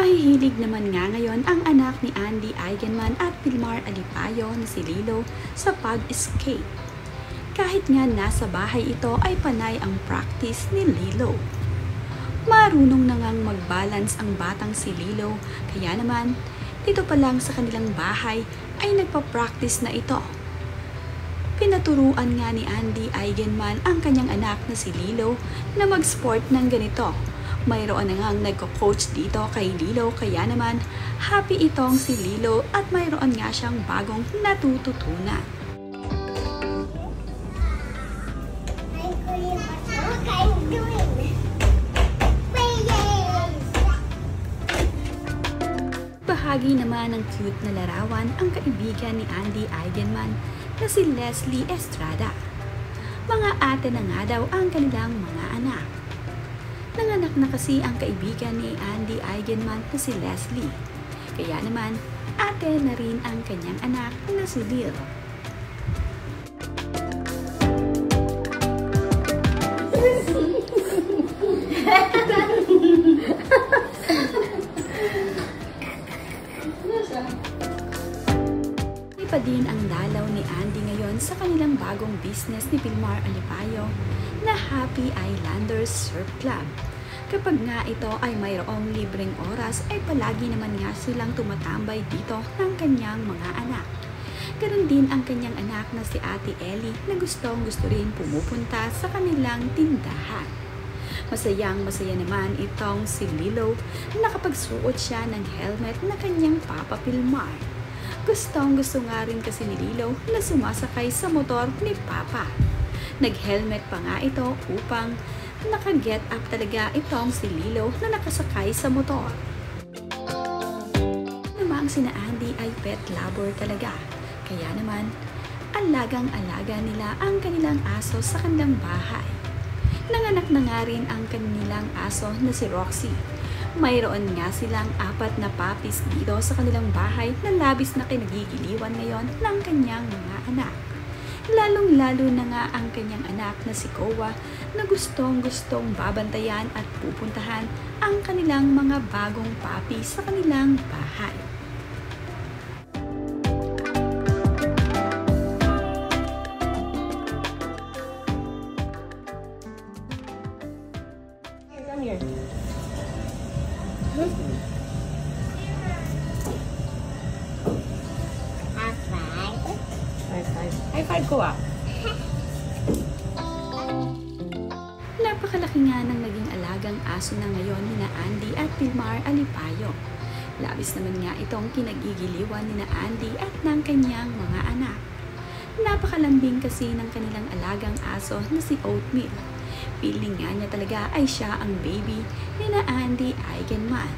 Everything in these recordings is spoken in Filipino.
Mahihilig naman nga ngayon ang anak ni Andy Eigenman at Vilmar Alipayo na si Lilo sa pag-skate. Kahit nga nasa bahay ito ay panay ang practice ni Lilo. Marunong na ngang mag-balance ang batang si Lilo, kaya naman dito pa lang sa kanilang bahay ay nagpa-practice na ito. Pinaturuan nga ni Andy Eigenman ang kanyang anak na si Lilo na mag-sport ng ganito. Mayroon na ngang nagko-coach dito kay Lilo, kaya naman happy itong si Lilo at mayroon nga siyang bagong natututunan. Bahagi naman ng cute na larawan ang kaibigan ni Andy Eigenman na si Leslie Estrada. Mga ate na nga daw ang kanilang mga anak. Nanganak na kasi ang kaibigan ni Andy Eigenman na si Leslie. Kaya naman, ate na rin ang kanyang anak na si Lil. Pa din ang dalaw ni Andy ngayon sa kanilang bagong business ni Vilmar Alipayo na Happy Islanders Surf Club. Kapag nga ito ay mayroong libreng oras ay palagi naman nga silang tumatambay dito ng kanyang mga anak. Ganon din ang kanyang anak na si Ate Ellie na gustong-gusto rin pumupunta sa kanilang tindahan. Masayang-masaya naman itong si Lilo na nakapagsuot siya ng helmet na kanyang Papa Vilmar. Gustong-gusto nga rin kasi ni Lilo na sumasakay sa motor ni Papa. Nag-helmet pa nga ito upang naka-get up talaga itong si Lilo na nakasakay sa motor. Namang sina Andy ay pet lover talaga. Kaya naman, alagang-alaga nila ang kanilang aso sa kanilang bahay. Nanganak na nga rin ang kanilang aso na si Roxy. Mayroon nga silang 4 na puppies dito sa kanilang bahay na labis na kinagigiliwan ngayon ng kanyang mga anak. Lalong-lalo na nga ang kanyang anak na si Koa na gustong-gustong babantayan at pupuntahan ang kanilang mga bagong puppy sa kanilang bahay. Come here. High five ko ah. Napakalaki nga ng naging alagang aso na ngayon ni na Andy at Vilmar Alipayo. Labis naman nga itong kinagigiliwan ni na Andy at ng kanyang mga anak. Napakalambing kasi ng kanilang alagang aso na si Oatmeal. Feeling nga niya talaga ay siya ang baby ni na Andy Eigenman.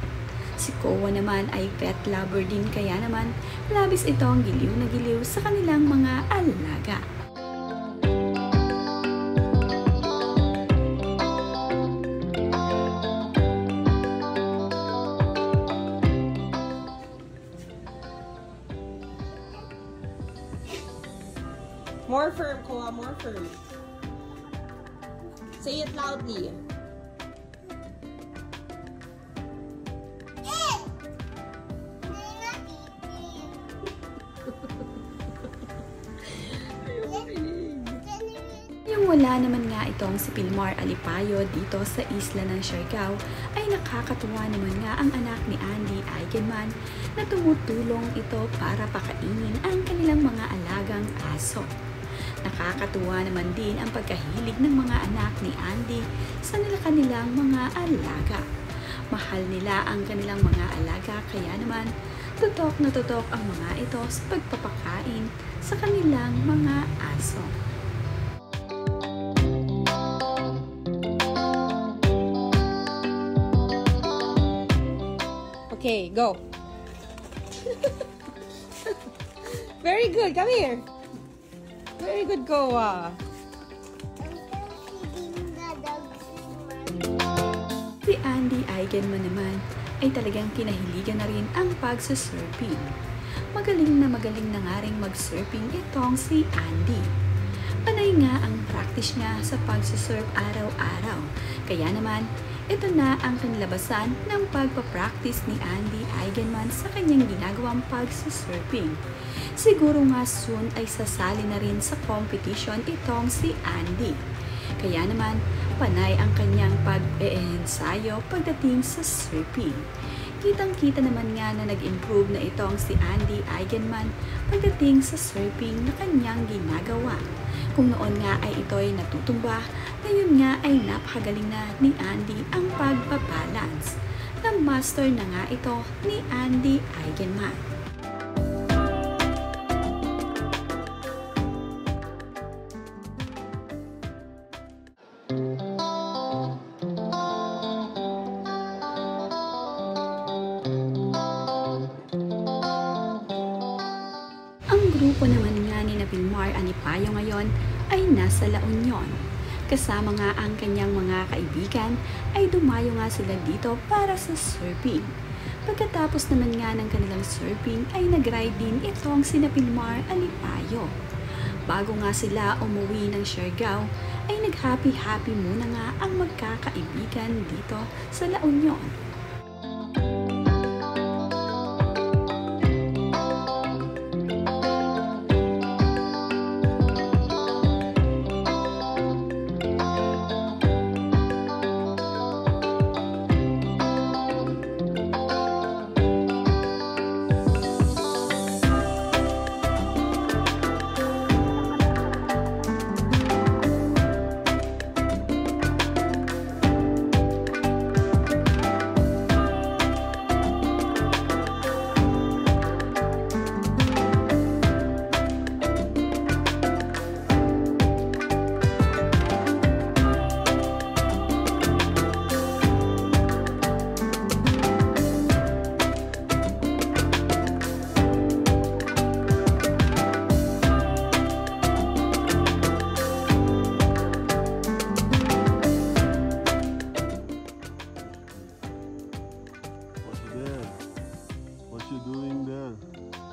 Si Koa naman ay pet lover din, kaya naman labis itong giliw na giliw sa kanilang mga alaga. More firm, Koa, more firm. Say it loudly. Yung wala naman nga itong si Vilmar Alipayo dito sa isla ng Siargao ay nakakatuwa naman nga ang anak ni Andy Eigenman na tumutulong ito para pakainin ang kanilang mga alagang aso. Nakakatuwa naman din ang pagkahilig ng mga anak ni Andy sa kanilang mga alaga. Mahal nila ang kanilang mga alaga, kaya naman tutok na tutok ang mga ito sa pagpapakain sa kanilang mga aso. Okay, go. Very good. Come here. Very good, Koa. Si Andy Eigenman naman ay talagang kinahiligan na rin ang pagsusurfing. Magaling na nga rin mag-surfing itong si Andy. Panay nga ang practice niya sa pagsusurf araw-araw. Kaya naman, Ito na ang kanilabasan ng pagpapractice ni Andy Eigenman sa kanyang ginagawang pagsusurfing. Siguro nga soon ay sasali na rin sa competition itong si Andy. Kaya naman, panay ang kanyang pag-eensayo pagdating sa surfing. Kitang-kita naman nga na nag-improve na itong si Andy Eigenman pagdating sa surfing na kanyang ginagawa. Kung noon nga ay ito'y natutumba, ngayon nga ay napakagaling na ni Andy ang pagbabalance. Na-master na nga ito ni Andy Eigenman. Ang grupo naman nga ni Pilmar Alipayo ngayon ay nasa La Union. Kasama nga ang kanyang mga kaibigan ay dumayo nga sila dito para sa surfing. Pagkatapos naman nga ng kanilang surfing ay nag-ride din itong sina Pilmar Alipayo. Bago nga sila umuwi ng Siargao ay nag-happy-happy muna nga ang magkakaibigan dito sa La Union. What you doing there?